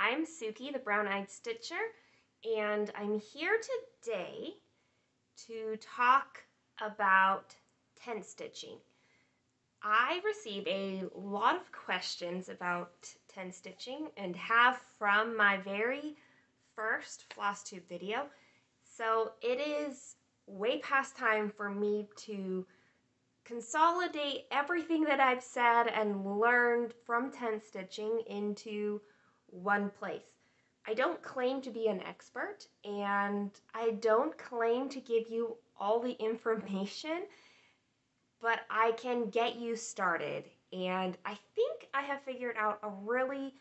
I'm Suki, the Brown-Eyed Stitcher, and I'm here today to talk about tent stitching. I receive a lot of questions about tent stitching and have from my very first Flosstube video, so it is way past time for me to consolidate everything that I've said and learned from tent stitching into one place. I don't claim to be an expert, and I don't claim to give you all the information, but I can get you started, and I think I have figured out a really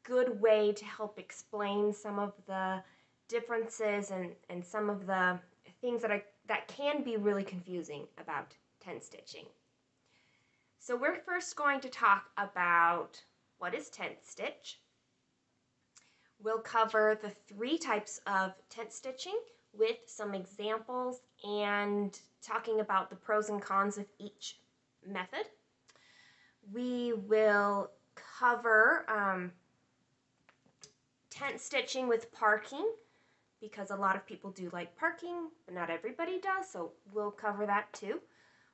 good way to help explain some of the differences and some of the things that can be really confusing about tent stitching. So we're first going to talk about what is tent stitch. We'll cover the 3 types of tent stitching with some examples and talking about the pros and cons of each method. We will cover tent stitching with parking, because a lot of people do like parking, but not everybody does, so we'll cover that too.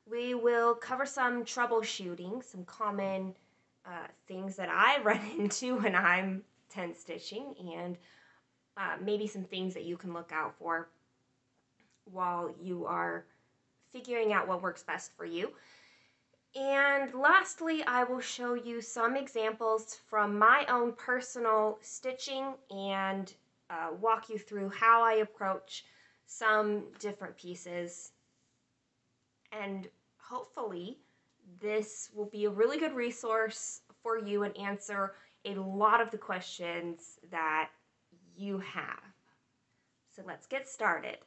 We will cover some troubleshooting, some common things that I run into when I'm tent stitching, and maybe some things that you can look out for while you are figuring out what works best for you. And lastly, I will show you some examples from my own personal stitching and walk you through how I approach some different pieces. And hopefully this will be a really good resource for you and answer a lot of the questions that you have. So let's get started.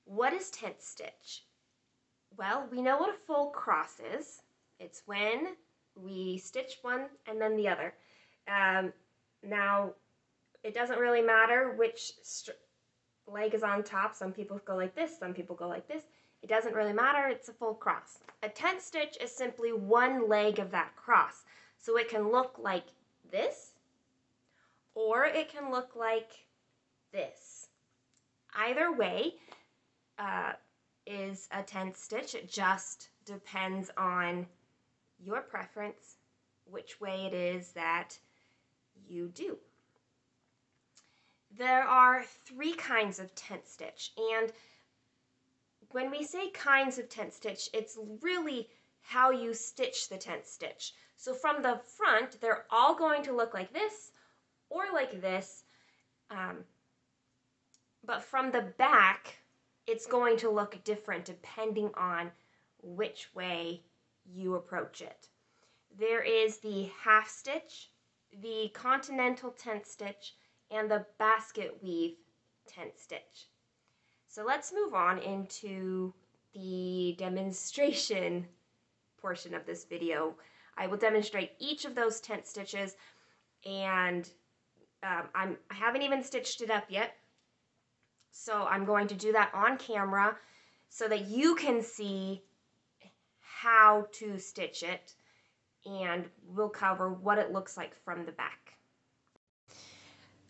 What is tent stitch? Well, we know what a full cross is. It's when we stitch one and then the other. Now, it doesn't really matter which leg is on top. Some people go like this, some people go like this. It doesn't really matter, it's a full cross. A tent stitch is simply one leg of that cross. So it can look like this, or it can look like this. Either way is a tent stitch. It just depends on your preference, which way it is that you do. There are 3 kinds of tent stitch, and when we say kinds of tent stitch, it's really how you stitch the tent stitch. So from the front, they're all going to look like this or like this, but from the back, it's going to look different depending on which way you approach it. There is the half stitch, the Continental Tent stitch, and the Basketweave Tent stitch. So let's move on into the demonstration portion of this video. I will demonstrate each of those tent stitches, and I haven't even stitched it up yet. So I'm going to do that on camera so that you can see how to stitch it, and we'll cover what it looks like from the back.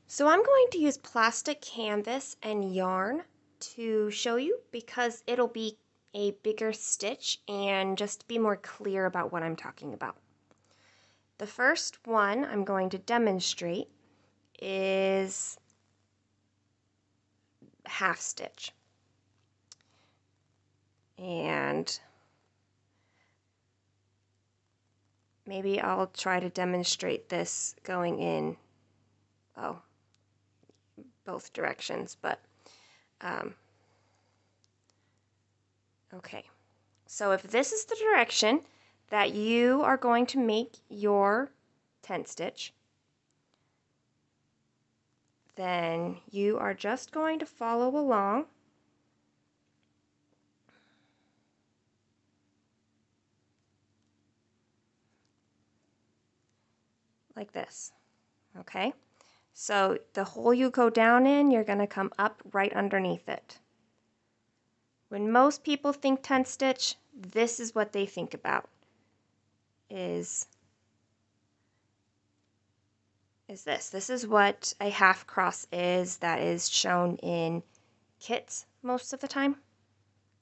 So I'm going to use plastic canvas and yarn to show you, because it'll be a bigger stitch and just be more clear about what I'm talking about. The first one I'm going to demonstrate is half stitch, and maybe I'll try to demonstrate this going in both directions, but okay. So if this is the direction that you are going to make your tent stitch, then you are just going to follow along like this, okay? So the hole you go down in, you're going to come up right underneath it. When most people think tent stitch, this is what they think about, is is this. This is what a half cross is that is shown in kits most of the time.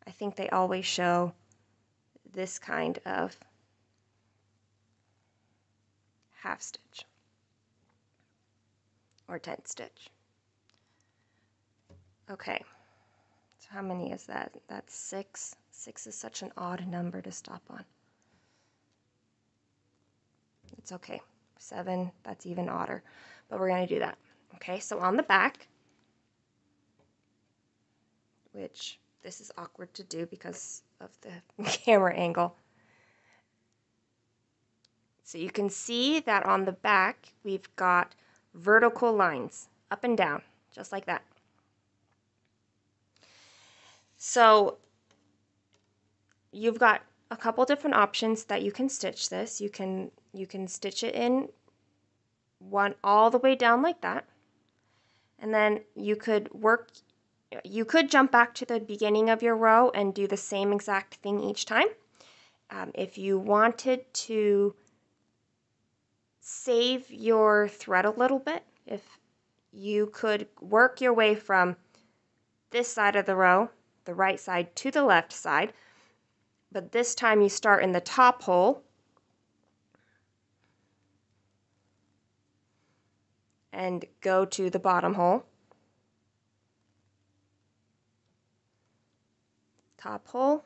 I think they always show this kind of half stitch or tent stitch. Okay, so how many is that? That's 6. 6 is such an odd number to stop on. It's okay. 7, that's even odder, but we're going to do that. Okay, so on the back, which this is awkward to do because of the camera angle. So you can see that on the back, we've got vertical lines up and down, just like that. So you've got a couple different options that you can stitch this. You can stitch it in one all the way down like that. And then you could jump back to the beginning of your row and do the same exact thing each time. If you wanted to save your thread a little bit, if you could work your way from this side of the row, the right side, to the left side, but this time you start in the top hole and go to the bottom hole, top hole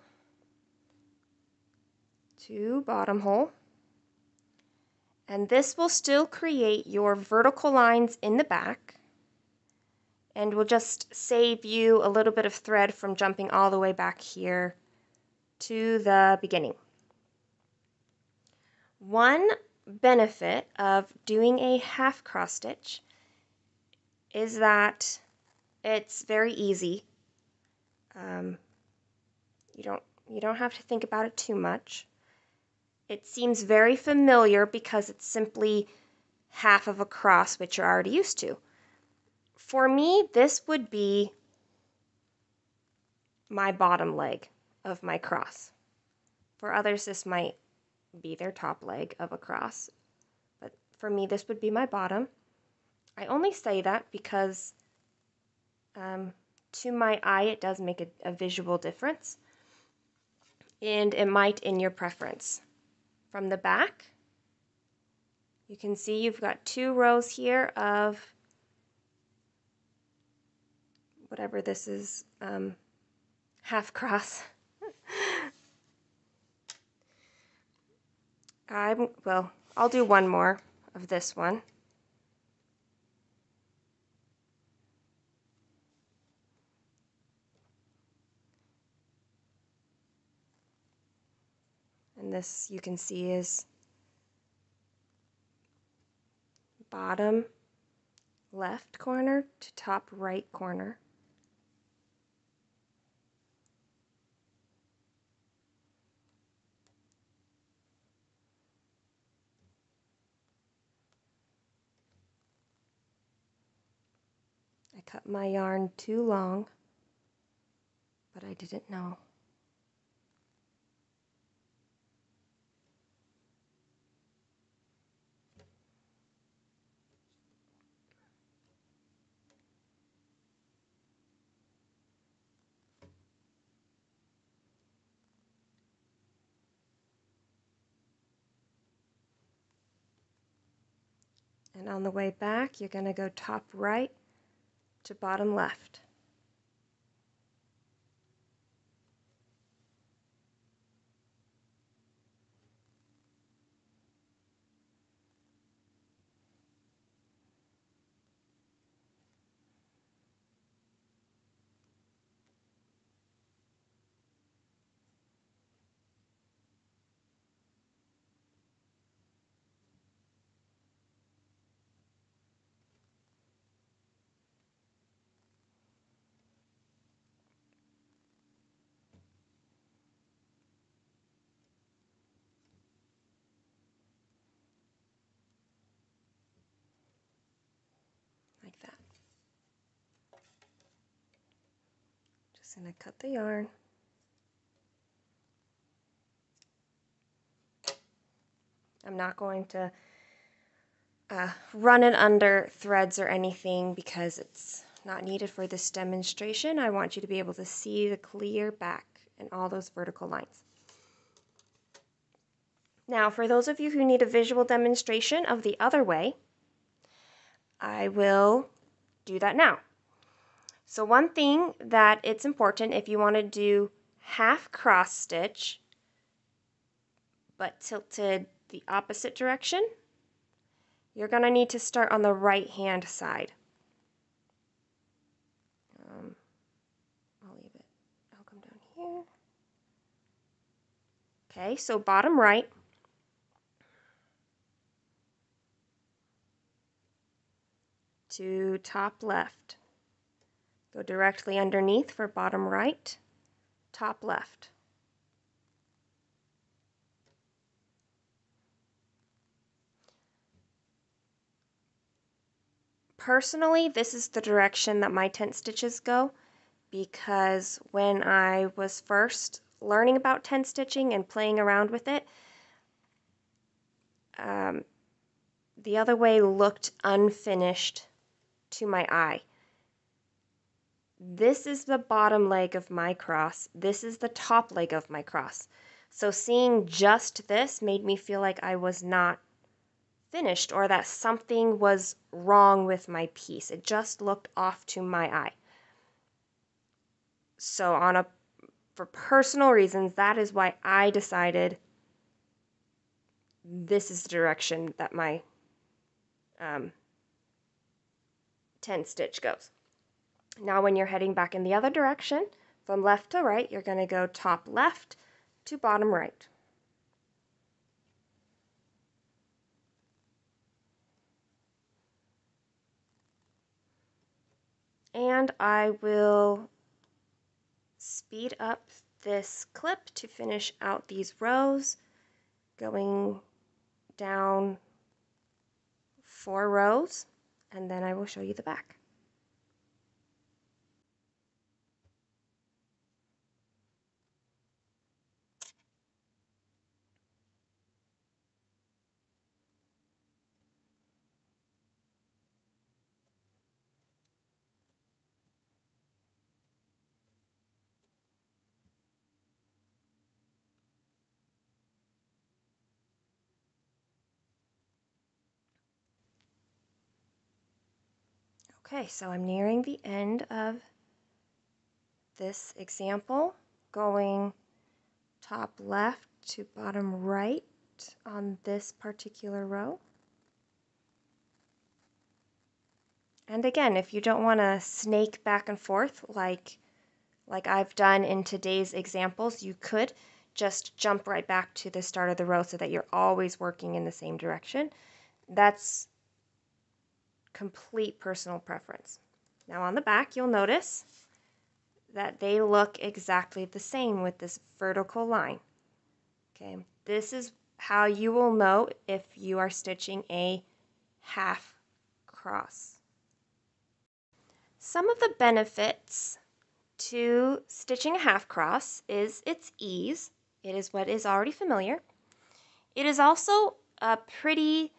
to bottom hole, and this will still create your vertical lines in the back and will just save you a little bit of thread from jumping all the way back here to the beginning. One benefit of doing a half cross stitch is that it's very easy. You don't have to think about it too much. It seems very familiar because it's simply half of a cross, which you're already used to. For me, this would be my bottom leg of my cross. For others, this might be their top leg of a cross, but for me, this would be my bottom. I only say that because to my eye, it does make a visual difference, and it might in your preference. From the back, you can see you've got 2 rows here of whatever this is, half cross. I'll do one more of this one. And this, you can see, is bottom left corner to top right corner. I cut my yarn too long, but I didn't know. And on the way back, you're going to go top right to bottom left. Like that. Just going to cut the yarn. I'm not going to run it under threads or anything because it's not needed for this demonstration. I want you to be able to see the clear back and all those vertical lines. Now, for those of you who need a visual demonstration of the other way, I will do that now. So one thing that it's important if you want to do half cross stitch but tilted the opposite direction, you're going to need to start on the right hand side. I'll leave it. I'll come down here. Okay, so bottom right. To top left. Go directly underneath for bottom right, top left. Personally, this is the direction that my tent stitches go because when I was first learning about tent stitching and playing around with it, the other way looked unfinished to my eye. This is the bottom leg of my cross. This is the top leg of my cross. So seeing just this made me feel like I was not finished or that something was wrong with my piece. It just looked off to my eye. So for personal reasons, that is why I decided this is the direction that my tent stitch goes. Now when you're heading back in the other direction, from left to right, you're going to go top left to bottom right. And I will speed up this clip to finish out these rows, going down 4 rows, and then I will show you the back. Okay, so I'm nearing the end of this example, going top left to bottom right on this particular row. And again, if you don't want to snake back and forth like I've done in today's examples, you could just jump right back to the start of the row so that you're always working in the same direction. That's complete personal preference. Now on the back, you'll notice that they look exactly the same with this vertical line. Okay, this is how you will know if you are stitching a half cross. Some of the benefits to stitching a half cross is its ease. It is what is already familiar. It is also a pretty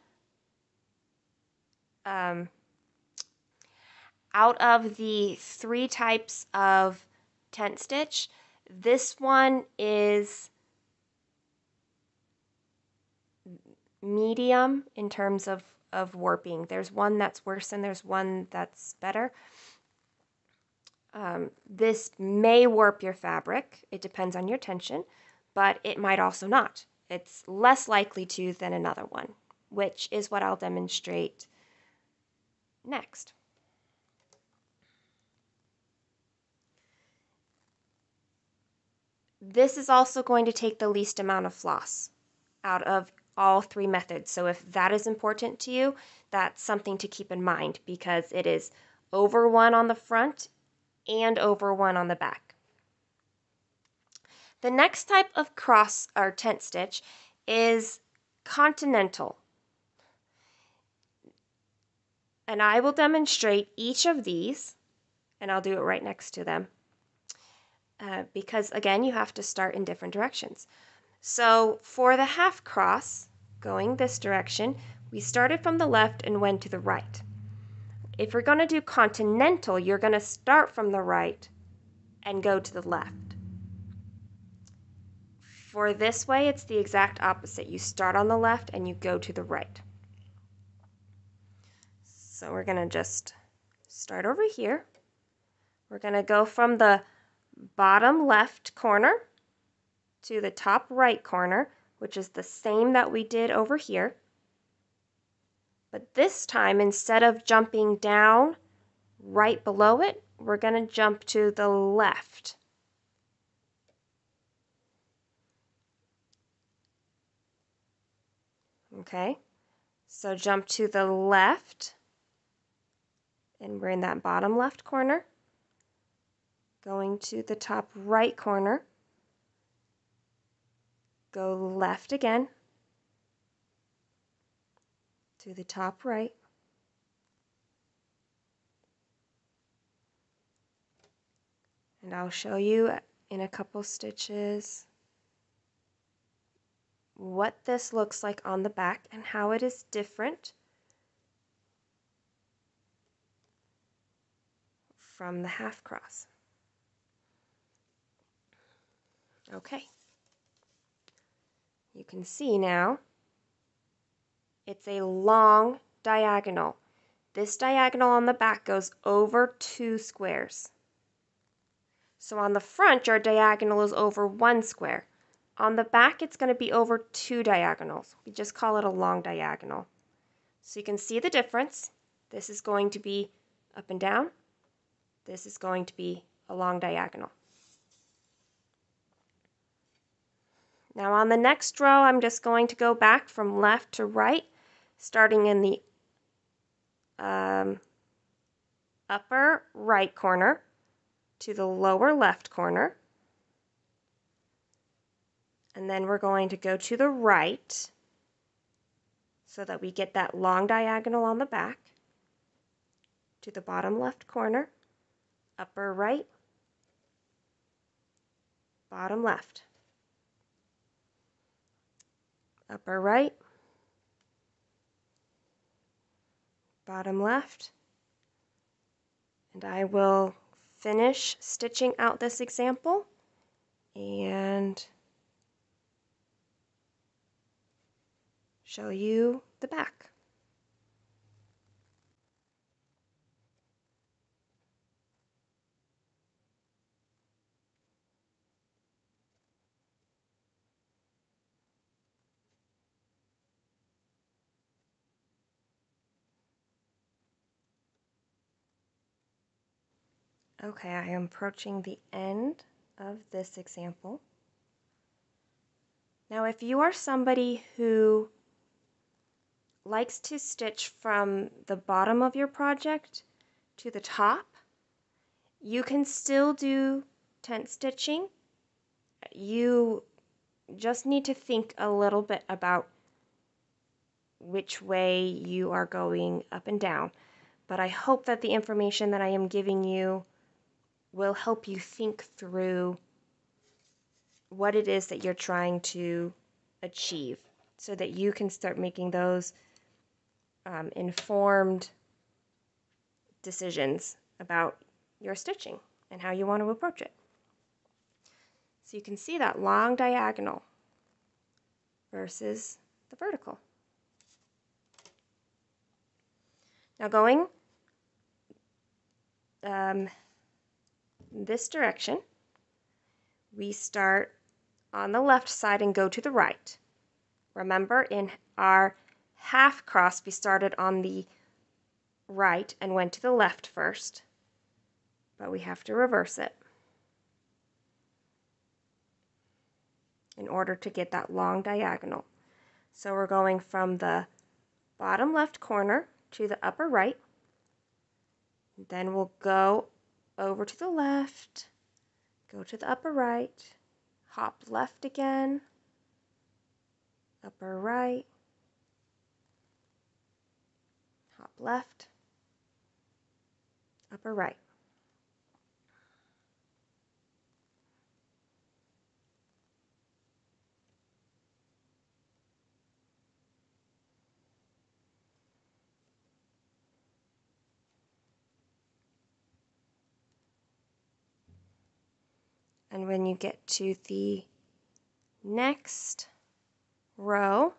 out of the 3 types of tent stitch, this one is medium in terms of warping. There's one that's worse and there's one that's better. This may warp your fabric. It depends on your tension, but it might also not. It's less likely to than another one, which is what I'll demonstrate next. This is also going to take the least amount of floss out of all 3 methods. So if that is important to you, that's something to keep in mind because it is over 1 on the front and over 1 on the back. The next type of cross or tent stitch is Continental. And I will demonstrate each of these, and I'll do it right next to them. Because again, you have to start in different directions. So for the half cross, going this direction, We started from the left and went to the right. If you're going to do Continental, you're going to start from the right and go to the left. For this way, it's the exact opposite. You start on the left and you go to the right. So we're going to just start over here. We're going to go from the bottom left corner to the top right corner, which is the same that we did over here. But this time, instead of jumping down right below it, we're going to jump to the left. Okay, so jump to the left, and we're in that bottom left corner, going to the top right corner, go left again, to the top right, and I'll show you in a couple stitches what this looks like on the back and how it is different from the half cross. Okay, you can see now it's a long diagonal. This diagonal on the back goes over 2 squares. So on the front, your diagonal is over 1 square. On the back, it's going to be over 2 diagonals. We just call it a long diagonal. So you can see the difference. This is going to be up and down. This is going to be a long diagonal. Now on the next row, I'm just going to go back from left to right, starting in the upper right corner to the lower left corner. And then we're going to go to the right so that we get that long diagonal on the back, to the bottom left corner, upper right, bottom left, upper right, bottom left, and I will finish stitching out this example and show you the back. Okay, I am approaching the end of this example. Now, if you are somebody who likes to stitch from the bottom of your project to the top, you can still do tent stitching. You just need to think a little bit about which way you are going up and down. But I hope that the information that I am giving you will help you think through what it is that you're trying to achieve so that you can start making those informed decisions about your stitching and how you want to approach it. So you can see that long diagonal versus the vertical. Now going this direction, we start on the left side and go to the right. Remember, in our half cross, we started on the right and went to the left first, but we have to reverse it in order to get that long diagonal. So we're going from the bottom left corner to the upper right. Then we'll go over to the left, go to the upper right, hop left again, upper right, hop left, upper right. And when you get to the next row,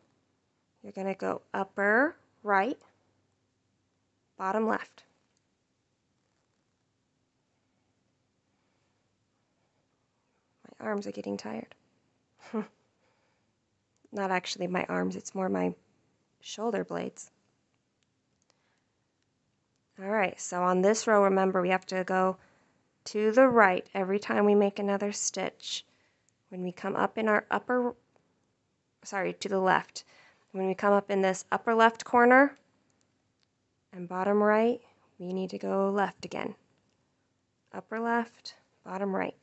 you're going to go upper right, bottom left. My arms are getting tired. Not actually my arms, it's more my shoulder blades. All right, so on this row, remember we have to go to the right every time we make another stitch. When we come up in our to the left. When we come up in this upper left corner and bottom right, we need to go left again. Upper left, bottom right.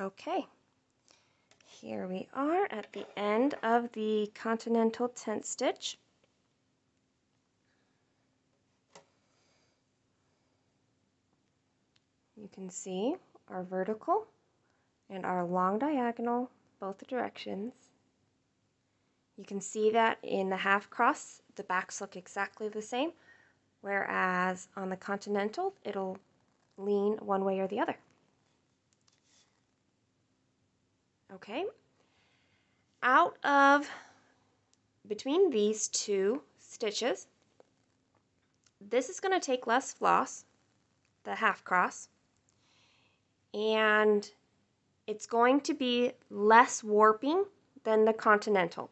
Okay, here we are at the end of the Continental Tent stitch. You can see our vertical and our long diagonal, both directions. You can see that in the half cross, the backs look exactly the same, whereas on the Continental, it'll lean one way or the other. Okay, between these two stitches, this is going to take less floss, the half cross, and it's going to be less warping than the Continental.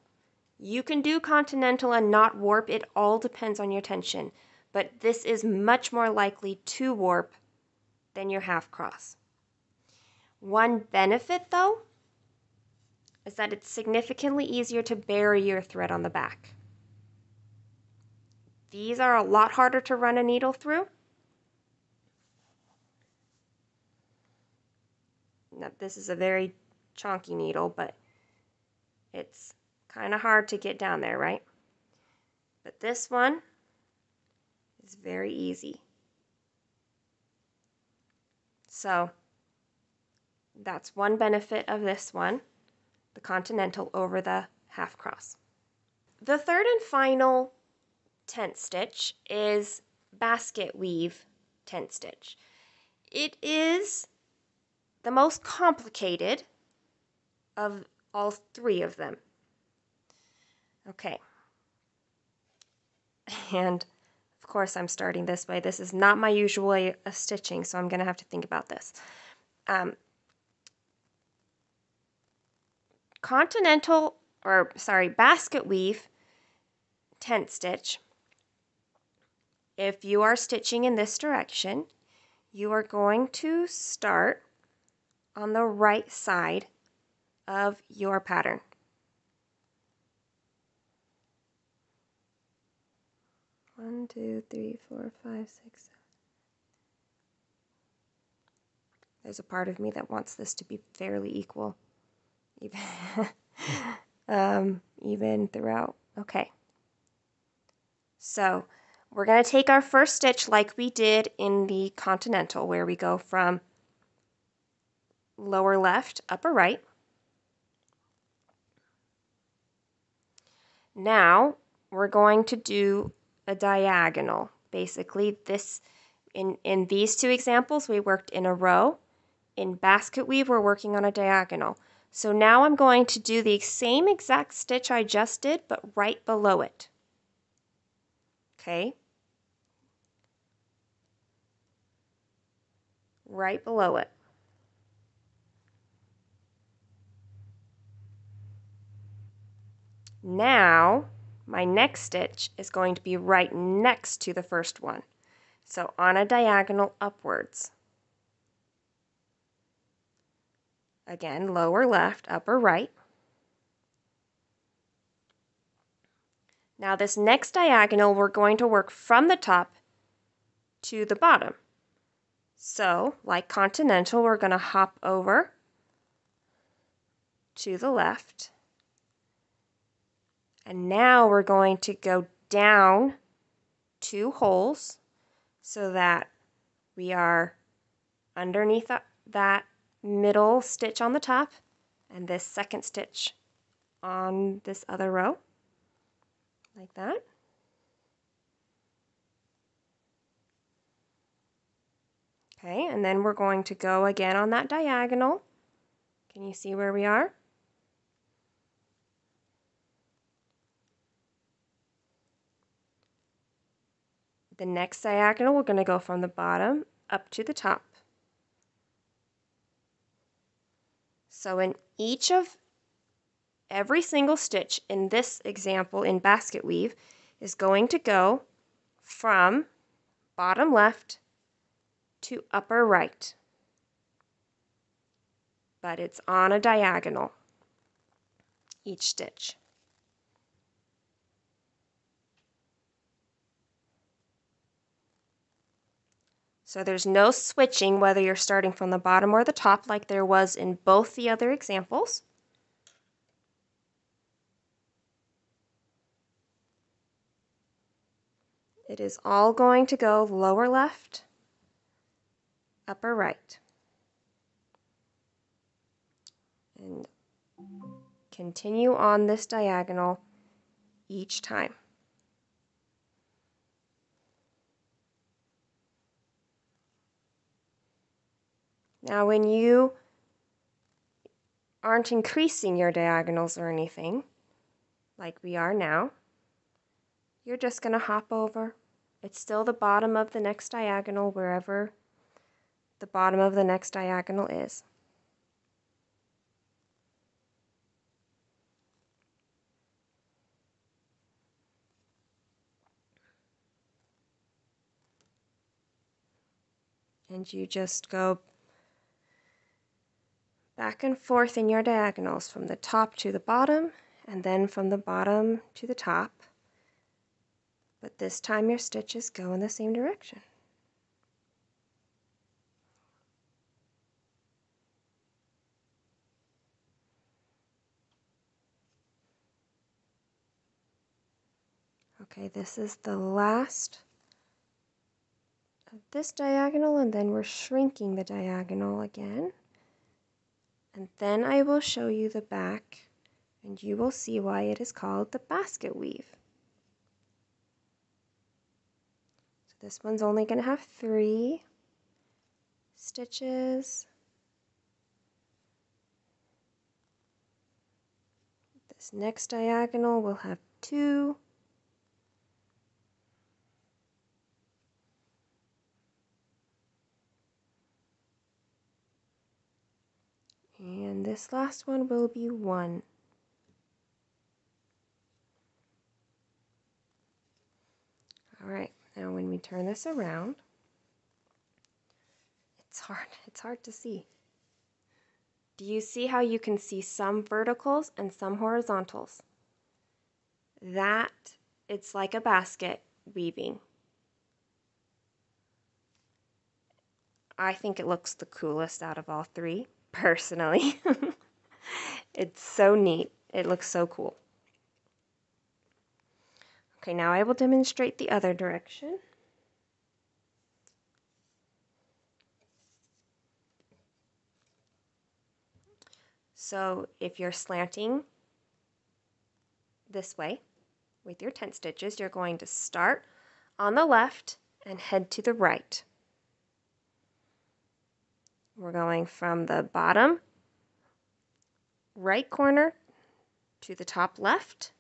You can do Continental and not warp, it all depends on your tension, but this is much more likely to warp than your half cross. One benefit though is that it's significantly easier to bury your thread on the back. These are a lot harder to run a needle through. Now, this is a very chonky needle, but it's kind of hard to get down there, right? But this one is very easy. So that's one benefit of this one, the Continental over the half cross. The third and final tent stitch is Basketweave tent stitch. It is the most complicated of all three of them. Okay. And of course I'm starting this way. This is not my usual way of stitching, so I'm going to have to think about this. Basketweave tent stitch. If you are stitching in this direction, you are going to start on the right side of your pattern. One, two, three, four, five, six, 7. There's a part of me that wants this to be fairly equal, even throughout. Okay. So we're going to take our first stitch like we did in the Continental, where we go from lower left, upper right. Now we're going to do a diagonal. Basically, in these two examples, we worked in a row. In Basketweave, we're working on a diagonal. So now I'm going to do the same exact stitch I just did, but right below it. Okay? Right below it. Now, my next stitch is going to be right next to the first one. So on a diagonal upwards. Again, lower left, upper right. Now this next diagonal, we're going to work from the top to the bottom. So, like Continental, we're going to hop over to the left, And now we're going to go down 2 holes so that we are underneath that middle stitch on the top and this second stitch on this other row, like that. Okay, and then we're going to go again on that diagonal. Can you see where we are? The next diagonal, we're going to go from the bottom up to the top. So in every single stitch in this example in basket weave is going to go from bottom left to upper right, but it's on a diagonal, each stitch. So there's no switching whether you're starting from the bottom or the top like there was in both the other examples. It is all going to go lower left, upper right. And continue on this diagonal each time. Now when you aren't increasing your diagonals or anything, like we are now, you're just going to hop over. It's still the bottom of the next diagonal, wherever the bottom of the next diagonal is. And you just go back and forth in your diagonals from the top to the bottom, and then from the bottom to the top. But this time your stitches go in the same direction. Okay, this is the last of this diagonal, and then we're shrinking the diagonal again. And then I will show you the back, and you will see why it is called the basket weave. So this one's only going to have 3 stitches. This next diagonal will have 2. And this last one will be 1. Alright, now when we turn this around, it's hard to see. Do you see how you can see some verticals and some horizontals? It's like a basket weaving. I think it looks the coolest out of all 3, personally. It's so neat. It looks so cool. Okay, now I will demonstrate the other direction. So if you're slanting this way with your tent stitches, you're going to start on the left and head to the right. We're going from the bottom right corner to the top left.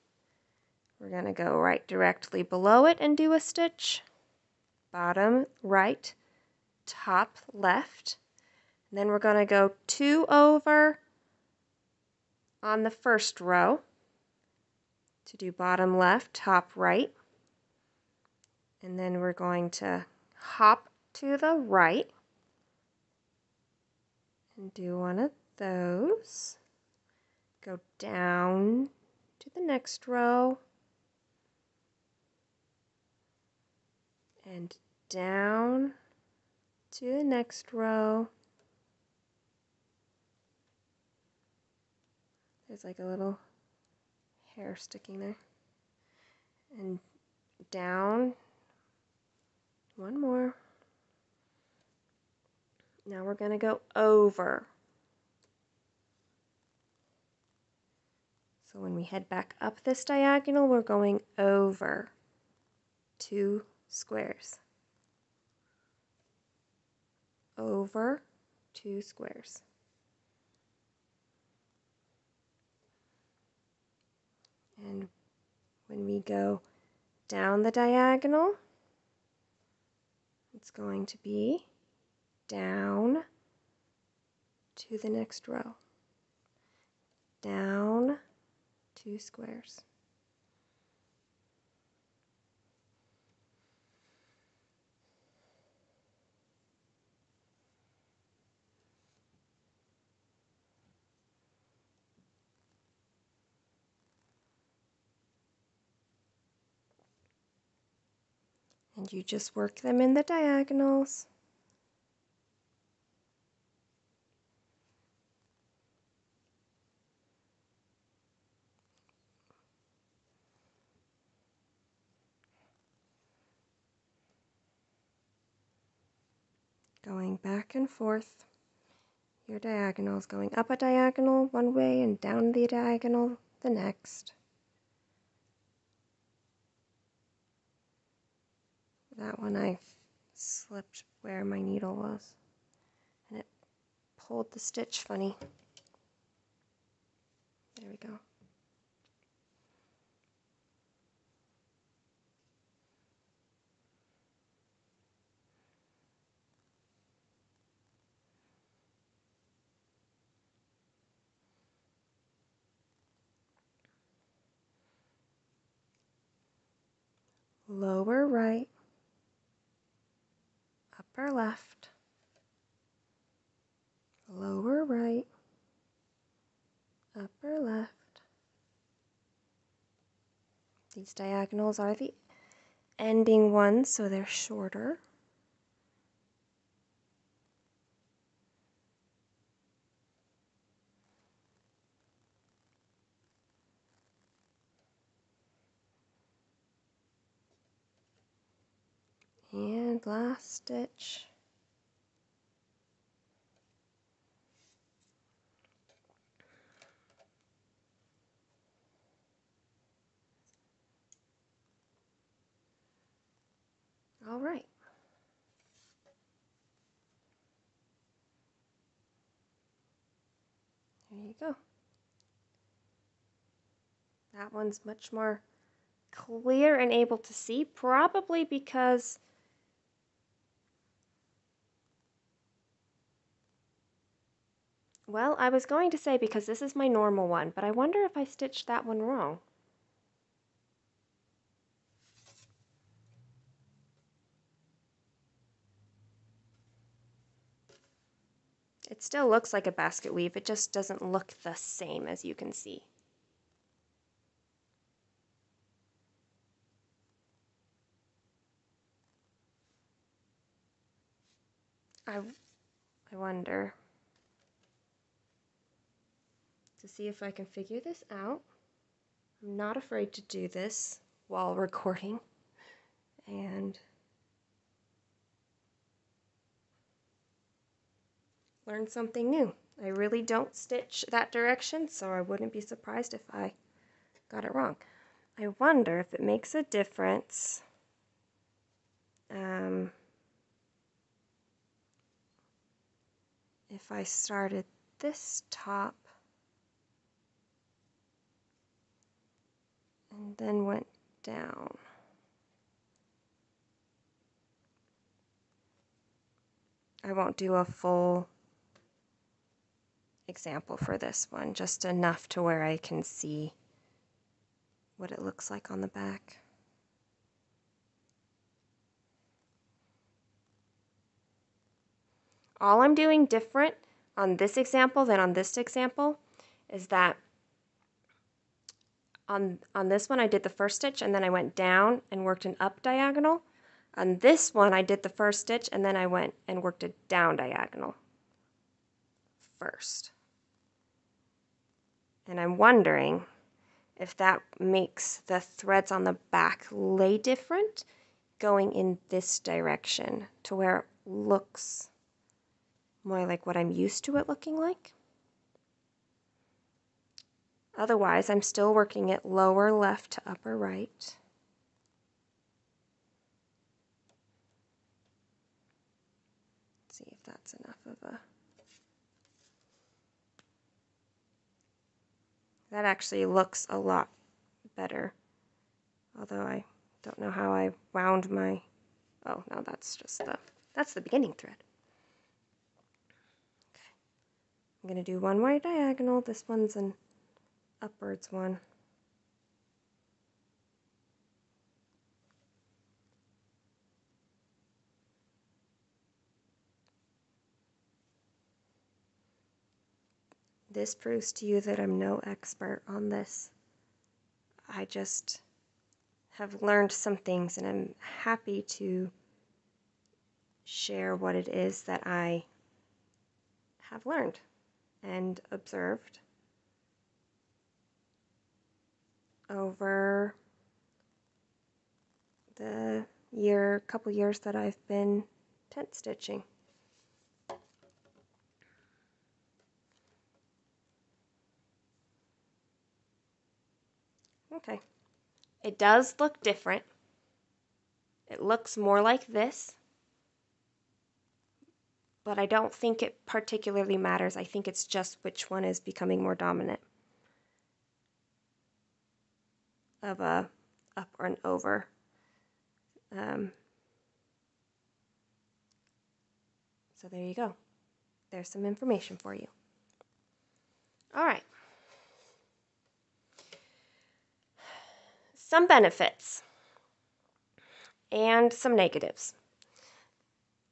We're going to go right directly below it and do a stitch. Bottom right, top left. And then we're going to go 2 over on the first row to do bottom left, top right. And then we're going to hop to the right and do one of those. Go down to the next row and down to the next row. There's like a little hair sticking there. and down. One more. Now we're going to go over. So when we head back up this diagonal, we're going over 2 squares. Over 2 squares. And when we go down the diagonal, it's going to be down to the next row. Down 2 squares. And you just work them in the diagonals. Going back and forth. Your diagonals, going up a diagonal one way and down the diagonal the next. That one I slipped where my needle was, and it pulled the stitch funny. There we go. Lower right, upper left, lower right, upper left. These diagonals are the ending ones, so they're shorter. And last stitch. All right. There you go. That one's much more clear and able to see, probably because well, I was going to say because this is my normal one, but I wonder if I stitched that one wrong. It still looks like a basket weave, it just doesn't look the same, as you can see. I wonder to see if I can figure this out. I'm not afraid to do this while recording and learn something new. I really don't stitch that direction, so I wouldn't be surprised if I got it wrong. I wonder if it makes a difference if I started this top and then went down. I won't do a full example for this one, just enough to where I can see what it looks like on the back. All I'm doing different on this example than on this example is that on this one I did the first stitch and then I went down and worked an up diagonal. On this one I did the first stitch and then I went and worked a down diagonal first. And I'm wondering if that makes the threads on the back lay different, going in this direction to where it looks more like what I'm used to it looking like. Otherwise, I'm still working it lower left to upper right. Let's see if that's enough of a... That actually looks a lot better. Although I don't know how I wound my... Oh, no, that's just that's the beginning thread. Okay. I'm going to do one more diagonal. This one's an upwards one. This proves to you that I'm no expert on this. I just have learned some things, and I'm happy to share what it is that I have learned and observed over the couple years that I've been tent stitching. Okay, it does look different. It looks more like this, but I don't think it particularly matters. I think it's just which one is becoming more dominant of a up or an over. So there you go. There's some information for you. All right. Some benefits and some negatives.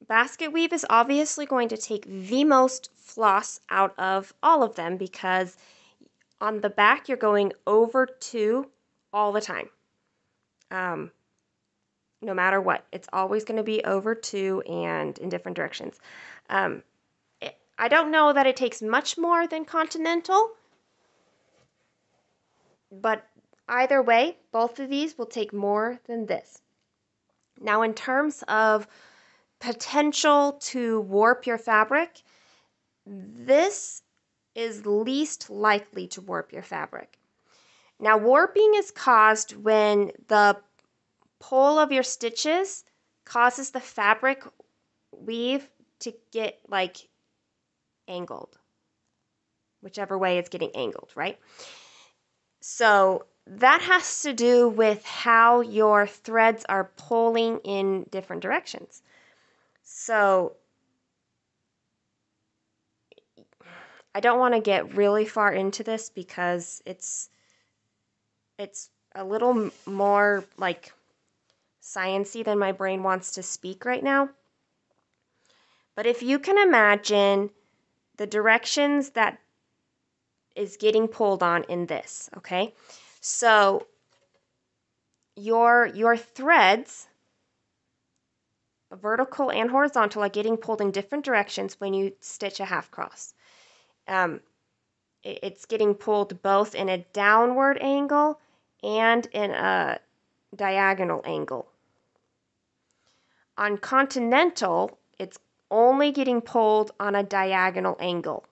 Basketweave is obviously going to take the most floss out of all of them because on the back you're going over 2 all the time. No matter what, it's always going to be over 2 and in different directions. I don't know that it takes much more than Continental, but either way, both of these will take more than this. Now, in terms of potential to warp your fabric, this is least likely to warp your fabric. Now, warping is caused when the pull of your stitches causes the fabric weave to get like angled, whichever way it's getting angled, right? So that has to do with how your threads are pulling in different directions. So I don't want to get really far into this because it's a little more like sciencey than my brain wants to speak right now. But if you can imagine the directions that is getting pulled on in this, okay? So your threads, vertical and horizontal, are getting pulled in different directions when you stitch a half cross. It's getting pulled both in a downward angle and in a diagonal angle. On Continental, it's only getting pulled on a diagonal angle.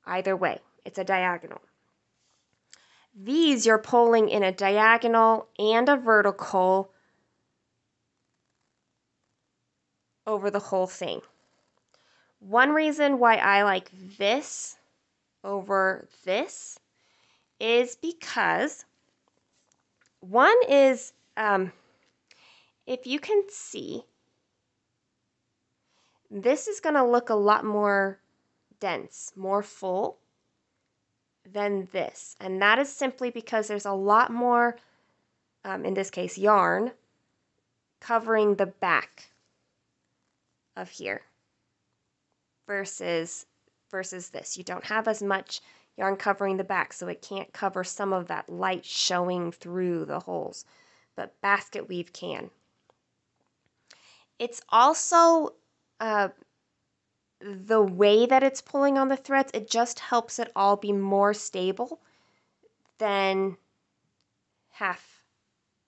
Either way, it's a diagonal. These you're pulling in a diagonal and a vertical over the whole thing. One reason why I like this over this is because one is, if you can see, this is going to look a lot more dense, more full than this. And that is simply because there's a lot more, in this case, yarn covering the back of here versus this. You don't have as much yarn covering the back, so it can't cover some of that light showing through the holes, but Basketweave can. It's also the way that it's pulling on the threads, it just helps it all be more stable than half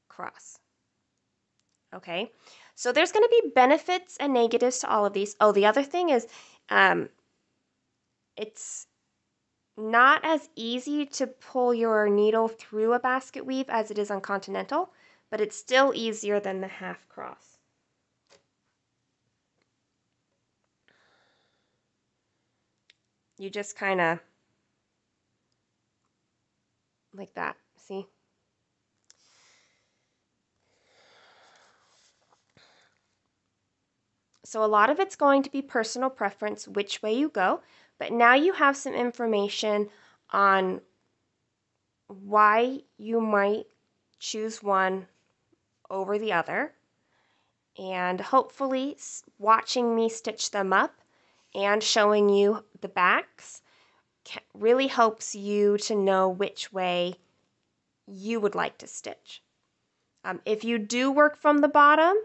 cross. Okay, so there's going to be benefits and negatives to all of these. Oh, the other thing is it's not as easy to pull your needle through a basket weave as it is on Continental, but it's still easier than the half cross. You just kind of like that, see? So a lot of it's going to be personal preference which way you go, but now you have some information on why you might choose one over the other, and hopefully watching me stitch them up and showing you the backs really helps you to know which way you would like to stitch. If you do work from the bottom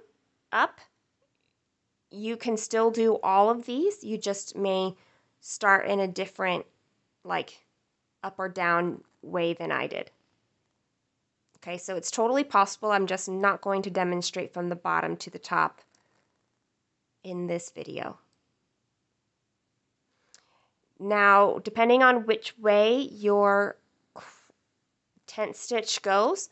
up, you can still do all of these. You just may start in a different, like, up or down way than I did. Okay, so it's totally possible. I'm just not going to demonstrate from the bottom to the top in this video. Now, depending on which way your tent stitch goes,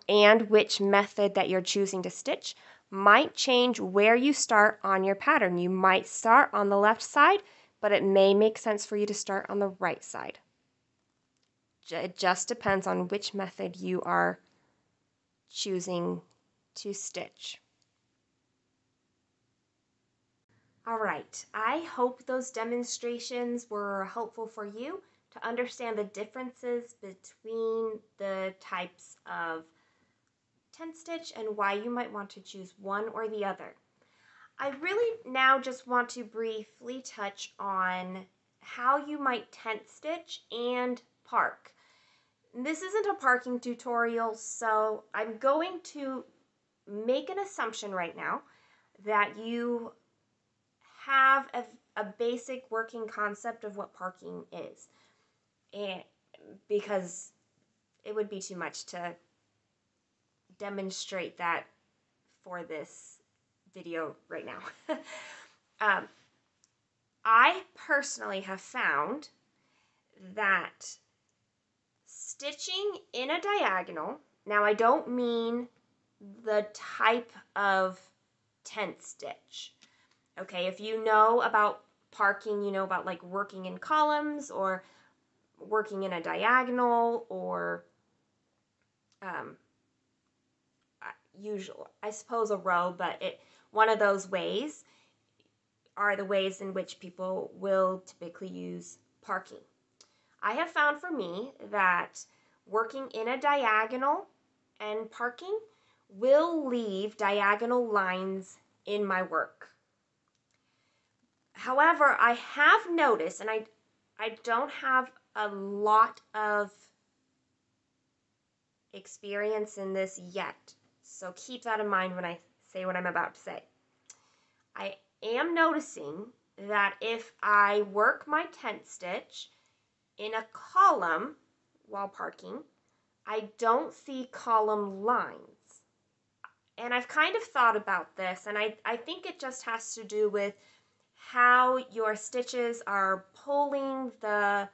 and which method that you're choosing to stitch might change where you start on your pattern. You might start on the left side, but it may make sense for you to start on the right side. It just depends on which method you are choosing to stitch. All right, I hope those demonstrations were helpful for you to understand the differences between the types of tent stitch and why you might want to choose one or the other. I really now just want to briefly touch on how you might tent stitch and park. This isn't a parking tutorial, so I'm going to make an assumption right now that you have a basic working concept of what parking is, and because it would be too much to demonstrate that for this video right now. I personally have found that stitching in a diagonal, now I don't mean the type of tent stitch. Okay, if you know about parking, you know about like working in columns or working in a diagonal or usual, I suppose a row, but one of those ways are the ways in which people will typically use parking. I have found for me that working in a diagonal and parking will leave diagonal lines in my work. However, I have noticed, and I don't have a lot of experience in this yet, so keep that in mind when I say what I'm about to say. I am noticing that if I work my tent stitch in a column while parking, I don't see column lines. And I've kind of thought about this, and I think it just has to do with how your stitches are pulling the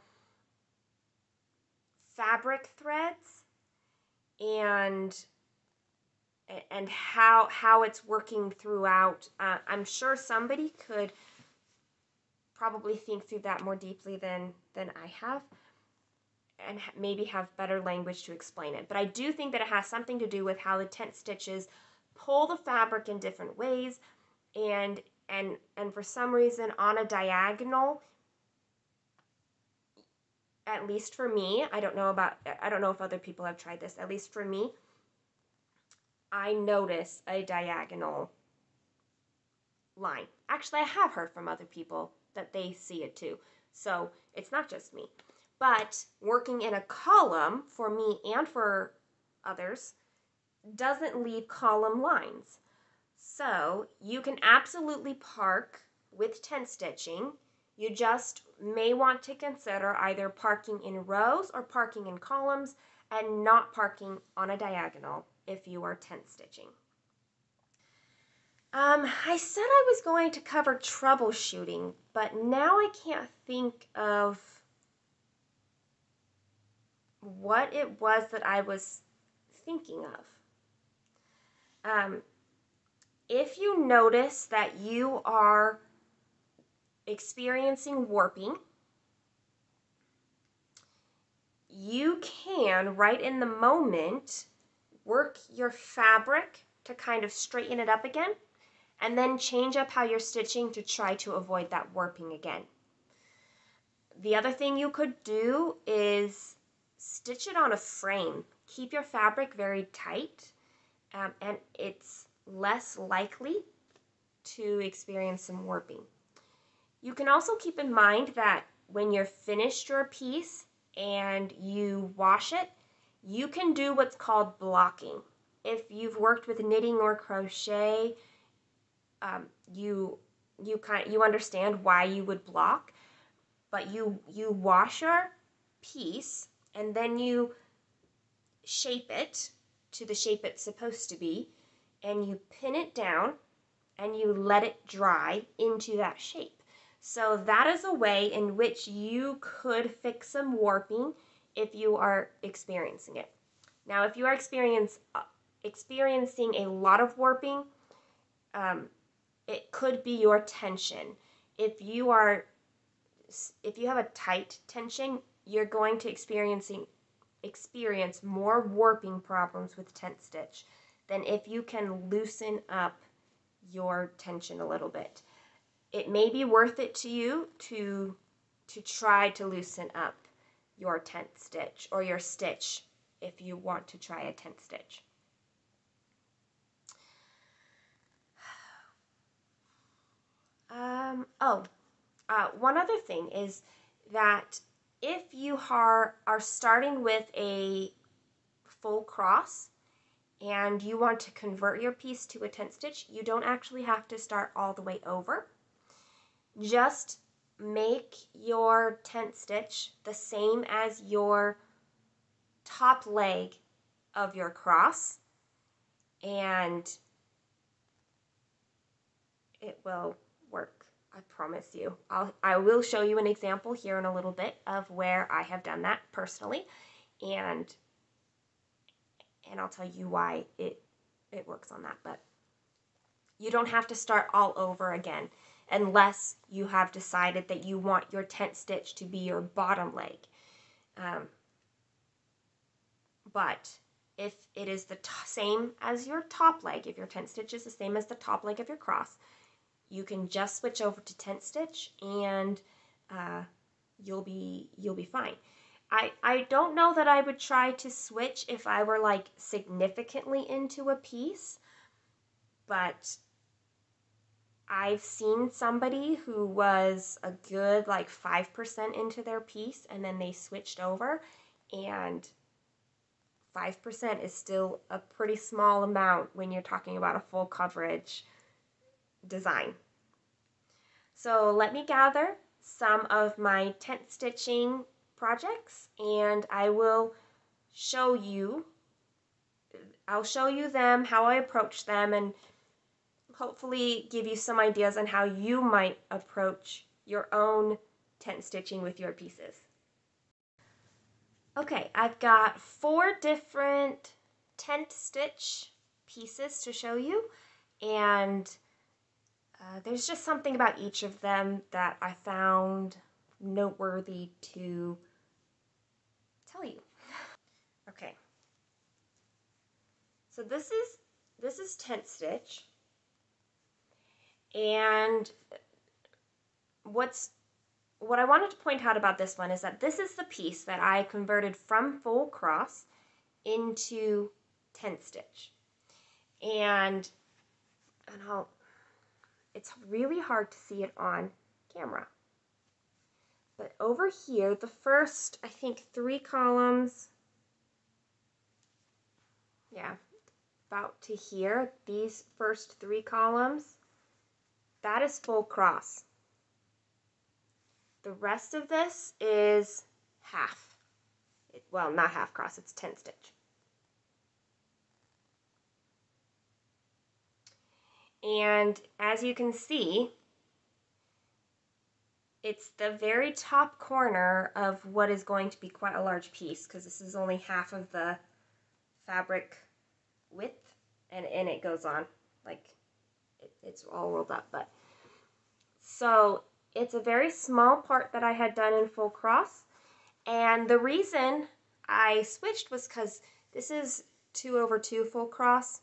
fabric threads and how it's working throughout. I'm sure somebody could probably think through that more deeply than I have, and maybe have better language to explain it. But I do think that it has something to do with how the tent stitches pull the fabric in different ways, and for some reason on a diagonal, at least for me, I don't know if other people have tried this, at least for me, I notice a diagonal line. Actually, I have heard from other people that they see it too, so it's not just me. But working in a column, for me and for others, doesn't leave column lines. So you can absolutely park with tent stitching. You just may want to consider either parking in rows or parking in columns, and not parking on a diagonal if you are tent stitching. I said I was going to cover troubleshooting, but now I can't think of what it was that I was thinking of. If you notice that you are experiencing warping, you can, right in the moment, work your fabric to kind of straighten it up again, and then change up how you're stitching to try to avoid that warping again. The other thing you could do is stitch it on a frame. Keep your fabric very tight, and it's less likely to experience some warping. You can also keep in mind that when you're finished your piece and you wash it, you can do what's called blocking. If you've worked with knitting or crochet, you understand why you would block, but you wash your piece and then you shape it to the shape it's supposed to be, and you pin it down and you let it dry into that shape. So that is a way in which you could fix some warping if you are experiencing it. Now, if you are experiencing a lot of warping, it could be your tension. If you have a tight tension, you're going to experience more warping problems with tent stitch than if you can loosen up your tension a little bit. It may be worth it to you to try to loosen up your tent stitch or your stitch if you want to try a tent stitch. One other thing is that if you are starting with a full cross and you want to convert your piece to a tent stitch, you don't actually have to start all the way over. Just make your tent stitch the same as your top leg of your cross, and it will work. I promise you. I will show you an example here in a little bit of where I have done that personally, and I'll tell you why it works on that. But you don't have to start all over again unless you have decided that you want your tent stitch to be your bottom leg. But if it is the same as your top leg, if your tent stitch is the same as the top leg of your cross, you can just switch over to tent stitch and you'll be fine. I don't know that I would try to switch if I were like significantly into a piece, but I've seen somebody who was a good like 5% into their piece and then they switched over, and 5% is still a pretty small amount when you're talking about a full coverage design. So let me gather some of my tent stitching projects and I'll show you them, how I approach them, and hopefully give you some ideas on how you might approach your own tent stitching with your pieces. Okay, I've got 4 different tent stitch pieces to show you, and there's just something about each of them that I found noteworthy to tell you. Okay, so this is tent stitch, and what I wanted to point out about this one is that this is the piece that I converted from full cross into tent stitch, and it's really hard to see it on camera. But over here, the first, I think, 3 columns, yeah, about to here, these first 3 columns, that is full cross. The rest of this is half. Well, not half cross, it's tent stitch. And as you can see, it's the very top corner of what is going to be quite a large piece, because this is only half of the fabric width, and it goes on like it's all rolled up. But so it's a very small part that I had done in full cross, and the reason I switched was because this is 2/2 full cross,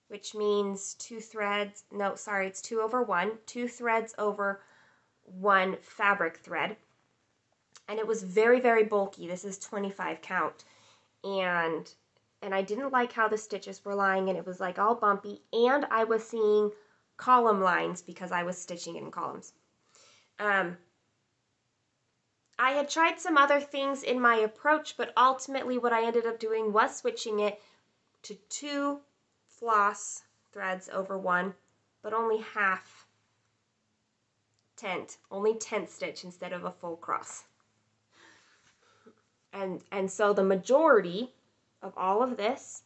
which means 2 threads, no, sorry, it's 2/1, 2 threads over 1 fabric thread. And it was very, very bulky. This is 25 count. And I didn't like how the stitches were lying, and it was like all bumpy, and I was seeing column lines because I was stitching it in columns. I had tried some other things in my approach, but ultimately what I ended up doing was switching it to 2 floss threads over 1, but only half tent, only tent stitch instead of a full cross. And so the majority of all of this,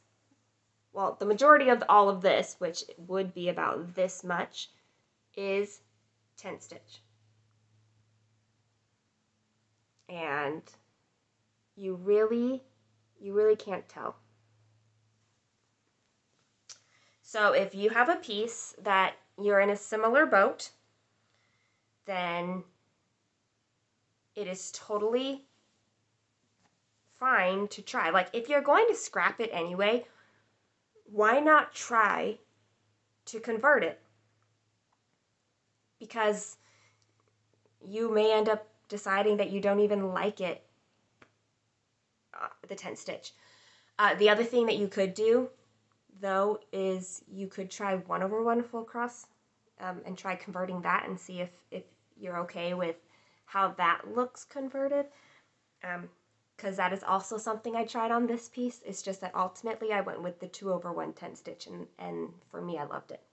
well, the majority of all of this, which would be about this much, is tent stitch. And you really can't tell. So if you have a piece that you're in a similar boat, then it is totally fine to try. Like, if you're going to scrap it anyway, why not try to convert it? Because you may end up deciding that you don't even like it, the tent stitch. The other thing that you could do, though, is you could try 1/1 full cross and try converting that and see if you're okay with how that looks converted. Because that is also something I tried on this piece. It's just that ultimately I went with the 2/1 tent stitch, and for me, I loved it.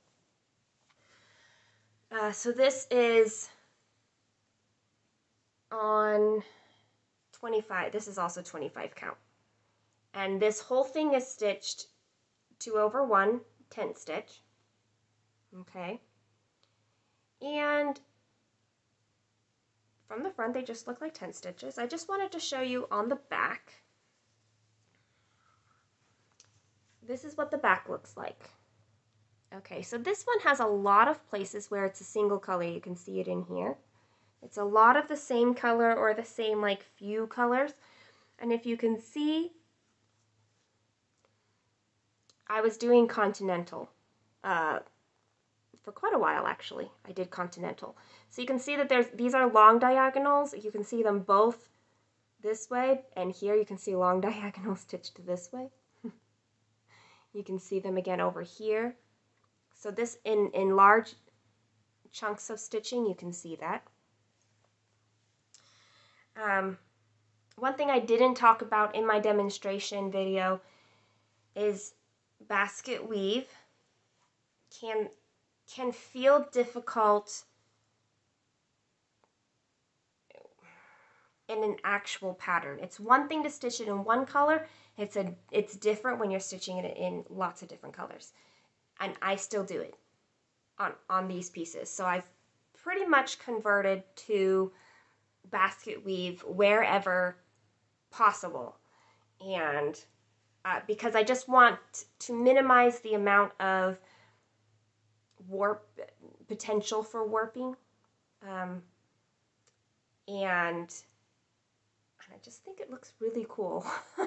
So this is on 25. This is also 25 count. And this whole thing is stitched 2/1 tent stitch. Okay. And from the front, they just look like tent stitches. I just wanted to show you on the back. This is what the back looks like. Okay, so this one has a lot of places where it's a single color. You can see it in here. It's a lot of the same color or the same like few colors. And if you can see, I was doing Continental for quite a while, actually. I did Continental. So you can see that these are long diagonals. You can see them both this way, and here you can see long diagonals stitched this way. You can see them again over here. So this in large chunks of stitching, you can see that. One thing I didn't talk about in my demonstration video is basket weave can feel difficult in an actual pattern. It's one thing to stitch it in one color. It's different when you're stitching it in lots of different colors. And I still do it on these pieces. So I've pretty much converted to basket weave wherever possible. And because I just want to minimize the amount of warp potential for warping. And I just think it looks really cool,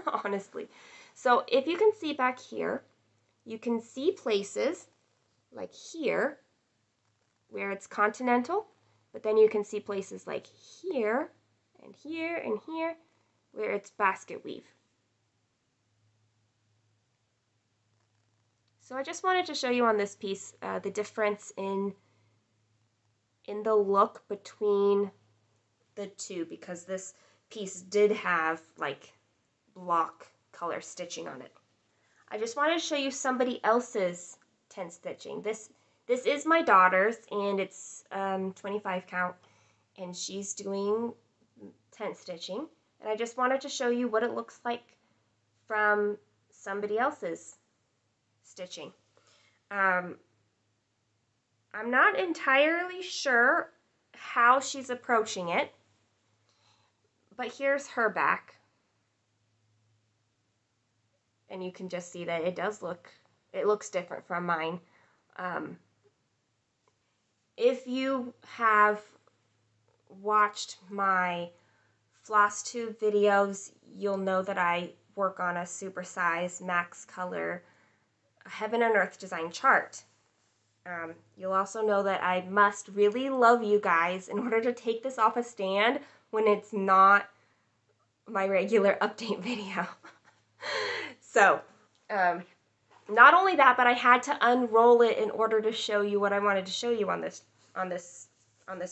honestly. So if you can see back here, you can see places like here where it's Continental, but then you can see places like here and here and here where it's basket weave. So I just wanted to show you on this piece the difference in the look between the two, because this piece did have like block color stitching on it. I just wanted to show you somebody else's tent stitching. This is my daughter's, and it's 25 count, and she's doing tent stitching. And I just wanted to show you what it looks like from somebody else's stitching. I'm not entirely sure how she's approaching it, but here's her back. And you can just see that it looks different from mine. If you have watched my Flosstube videos, you'll know that I work on a supersize max color heaven and earth design chart. You'll also know that I must really love you guys in order to take this off a stand when it's not my regular update video. So, not only that, but I had to unroll it in order to show you what I wanted to show you on this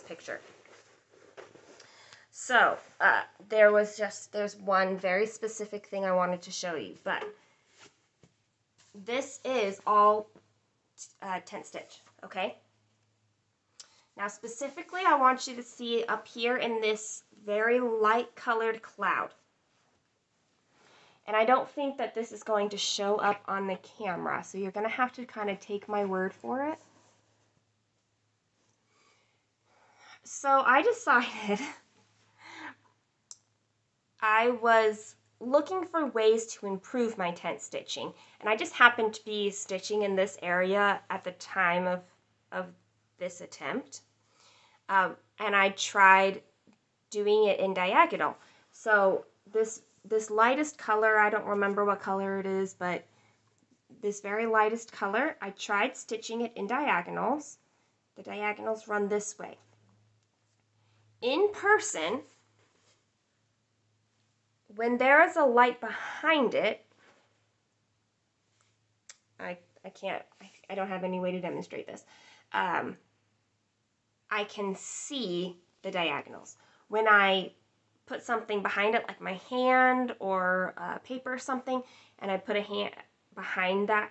picture. So, there's one very specific thing I wanted to show you, but this is all tent stitch, okay? Now specifically, I want you to see up here in this very light colored cloud. And I don't think that this is going to show up on the camera, so you're going to have to kind of take my word for it. So I decided I was looking for ways to improve my tent stitching, and I just happened to be stitching in this area at the time of this attempt, and I tried doing it in diagonal. So this lightest color, I don't remember what color it is, but this very lightest color, I tried stitching it in diagonals. The diagonals run this way. In person, when there is a light behind it, I don't have any way to demonstrate this. I can see the diagonals. When I put something behind it, like my hand or paper or something, and I put a hand behind that,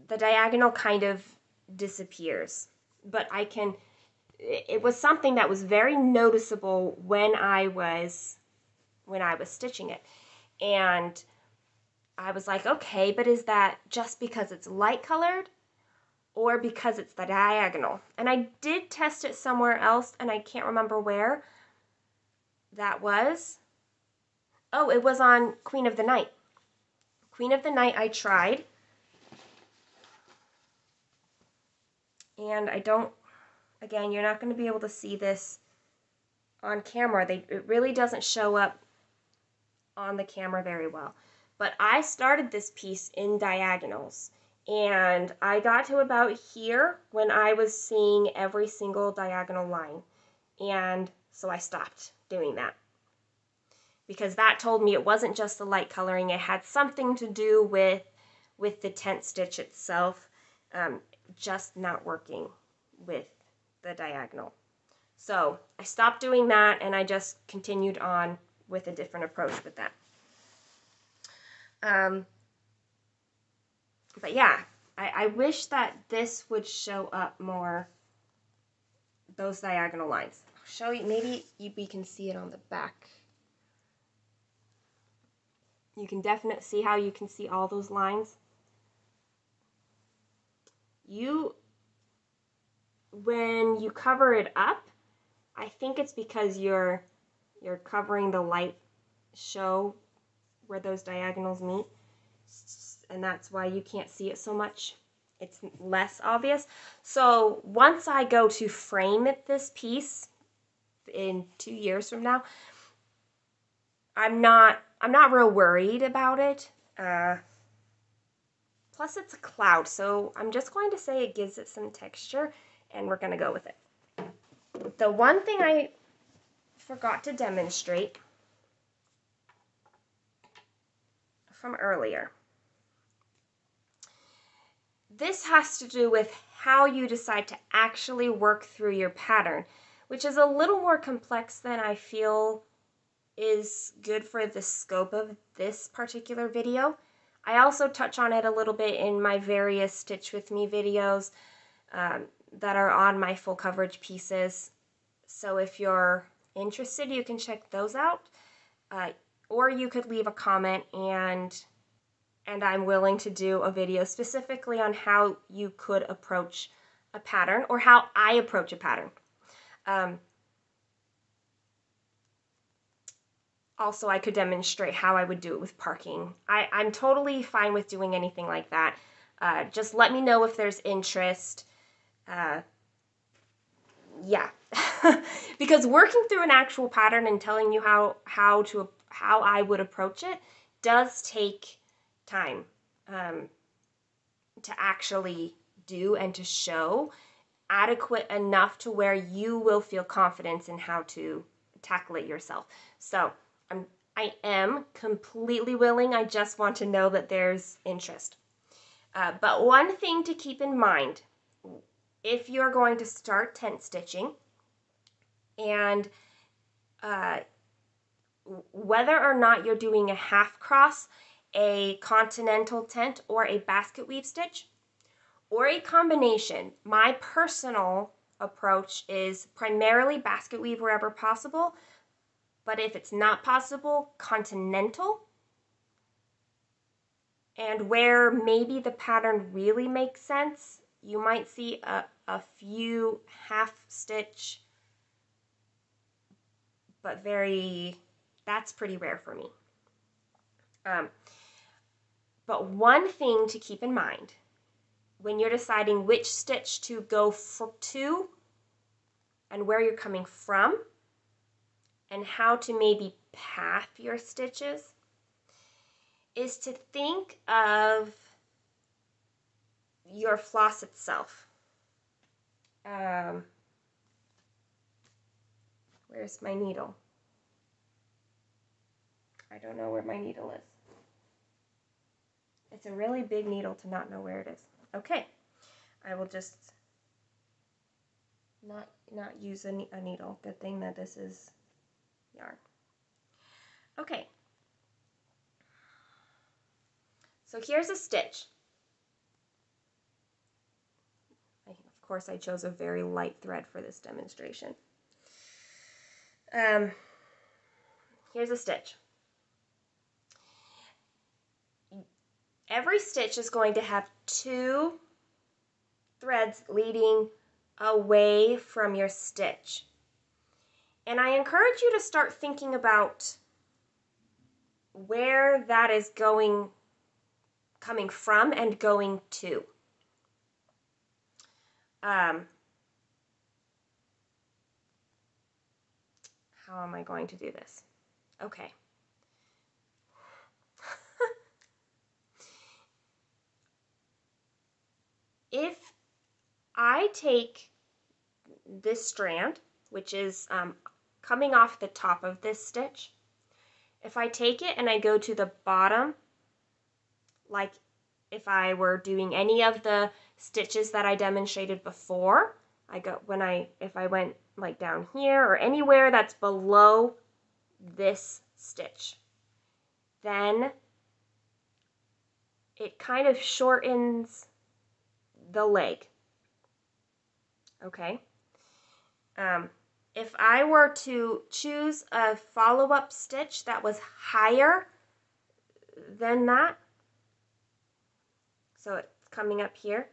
the diagonal kind of disappears. But it was something that was very noticeable when I was stitching it. And I was like, okay, but is that just because it's light colored or because it's the diagonal? And I did test it somewhere else, and I can't remember where that was. Oh, it was on Queen of the Night. Queen of the Night I tried. And again, you're not going to be able to see this on camera. It really doesn't show up on the camera very well. But I started this piece in diagonals, and I got to about here when I was seeing every single diagonal line. And so I stopped doing that, because that told me it wasn't just the light coloring. It had something to do with the tent stitch itself, just not working with the diagonal. So I stopped doing that, and I just continued on with a different approach with that. But yeah, I wish that this would show up more, those diagonal lines. I'll show you, maybe we can see it on the back. You can definitely see how you can see all those lines. When you cover it up, I think it's because you're covering the light show where those diagonals meet, and that's why you can't see it so much. It's less obvious. So once I go to frame this piece in 2 years from now, I'm not real worried about it. Plus it's a cloud, so I'm just going to say it gives it some texture, and we're going to go with it. The one thing I forgot to demonstrate from earlier, this has to do with how you decide to actually work through your pattern, which is a little more complex than I feel is good for the scope of this particular video. I also touch on it a little bit in my various Stitch With Me videos that are on my full coverage pieces. So if you're interested, you can check those out. or you could leave a comment and I'm willing to do a video specifically on how you could approach a pattern or how I approach a pattern. Also, I could demonstrate how I would do it with parking. I'm totally fine with doing anything like that. Just let me know if there's interest. Yeah, because working through an actual pattern and telling you how I would approach it does take time to actually do and to show adequate enough to where you will feel confidence in how to tackle it yourself. So I am completely willing. I just want to know that there's interest. But one thing to keep in mind, if you're going to start tent stitching, and whether or not you're doing a half cross, a continental tent, or a basket weave stitch, or a combination, my personal approach is primarily basket weave wherever possible, but if it's not possible, continental. And where maybe the pattern really makes sense, you might see a few half stitch, but that's pretty rare for me. But one thing to keep in mind when you're deciding which stitch to go to and where you're coming from and how to maybe path your stitches is to think of your floss itself. Where's my needle? I don't know where my needle is. It's a really big needle to not know where it is. Okay, I will just not use a needle. Good thing that this is yarn. Okay, so here's a stitch. Of course, I chose a very light thread for this demonstration. Here's a stitch. Every stitch is going to have 2 threads leading away from your stitch. And I encourage you to start thinking about where that is coming from and going to. How am I going to do this? Okay. If I take this strand, which is coming off the top of this stitch, if I take it and I go to the bottom, like if I were doing any of the stitches that I demonstrated before, if I went like down here or anywhere that's below this stitch, then it kind of shortens the leg. Okay. If I were to choose a follow-up stitch that was higher than that, so it's coming up here,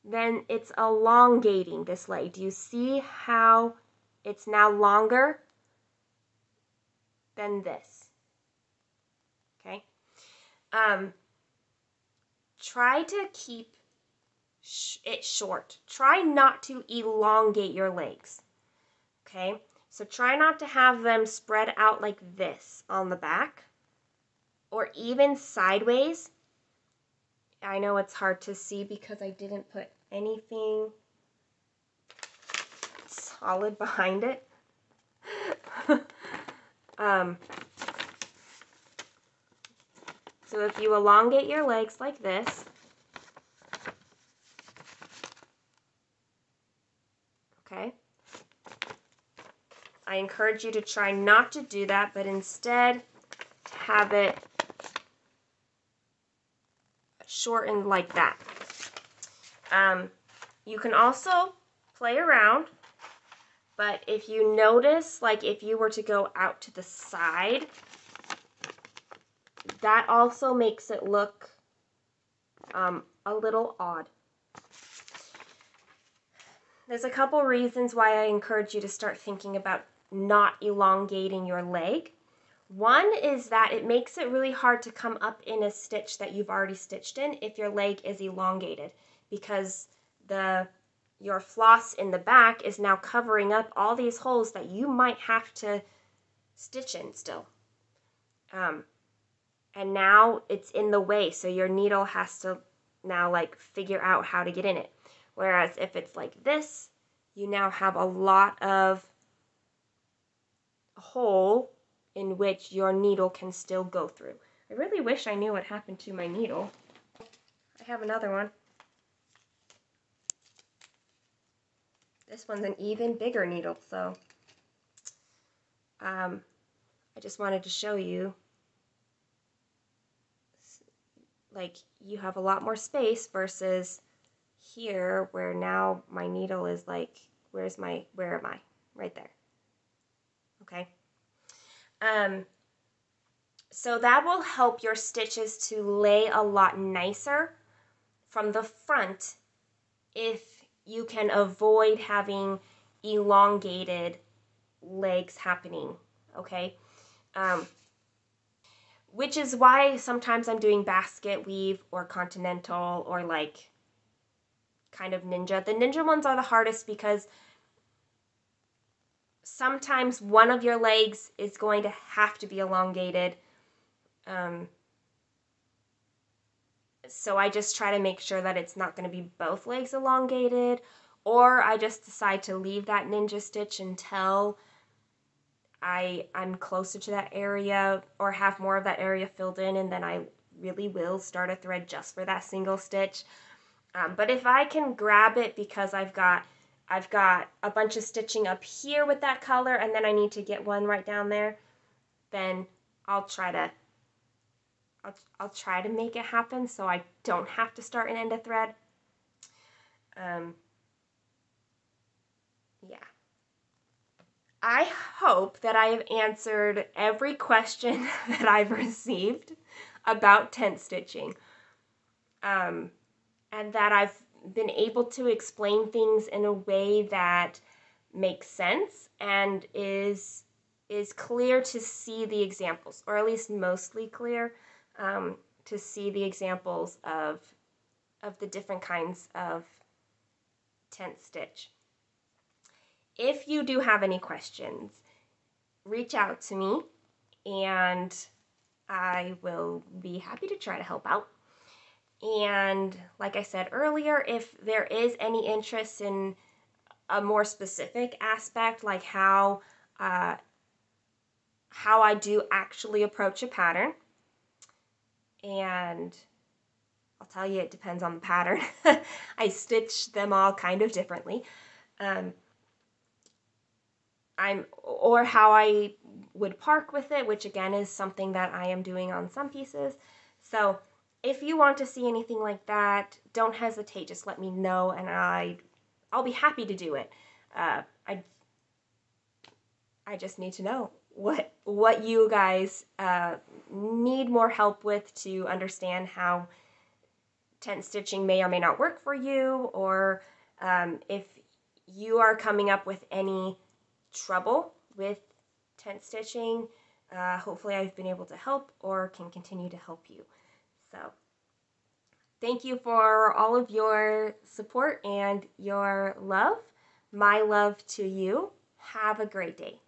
then it's elongating this leg. Do you see how it's now longer than this? Okay. Try to keep it short. Try not to elongate your legs. Okay? So try not to have them spread out like this on the back or even sideways. I know it's hard to see because I didn't put anything solid behind it. So if you elongate your legs like this, okay, I encourage you to try not to do that, but instead have it shortened like that. You can also play around, But if you notice, like if you were to go out to the side, that also makes it look a little odd. There's a couple reasons why I encourage you to start thinking about not elongating your leg. One is that it makes it really hard to come up in a stitch that you've already stitched in if your leg is elongated, because your floss in the back is now covering up all these holes that you might have to stitch in still. And now it's in the way, so your needle has to now like figure out how to get in it. Whereas if it's like this, you now have a lot of hole in which your needle can still go through. I really wish I knew what happened to my needle. I have another one. This one's an even bigger needle, so I just wanted to show you, like, you have a lot more space versus here where now my needle is like, where am I? Right there. Okay. So that will help your stitches to lay a lot nicer from the front if you can avoid having elongated legs happening, okay? Which is why sometimes I'm doing basket weave or Continental or like kind of ninja. The ninja ones are the hardest because sometimes one of your legs is going to have to be elongated. So I just try to make sure that it's not going to be both legs elongated, or I just decide to leave that ninja stitch until I'm closer to that area or have more of that area filled in, and then I really will start a thread just for that single stitch. But if I can grab it because I've got a bunch of stitching up here with that color and then I need to get one right down there, then I'll try to make it happen so I don't have to start and end a thread. Yeah. I hope that I have answered every question that I've received about tent stitching. And that I've been able to explain things in a way that makes sense and is clear to see the examples, or at least mostly clear to see the examples of the different kinds of tent stitch. If you do have any questions, reach out to me and I will be happy to try to help out. And like I said earlier, if there is any interest in a more specific aspect, like how I do actually approach a pattern, and I'll tell you, it depends on the pattern. I stitch them all kind of differently. Or how I would park with it, which again is something that I am doing on some pieces. So if you want to see anything like that, don't hesitate. Just let me know, and I'll be happy to do it. I just need to know what you guys need more help with to understand how tent stitching may or may not work for you, or if you are coming up with any trouble with tent stitching. Hopefully I've been able to help or can continue to help you. So thank you for all of your support and your love. My love to you. Have a great day.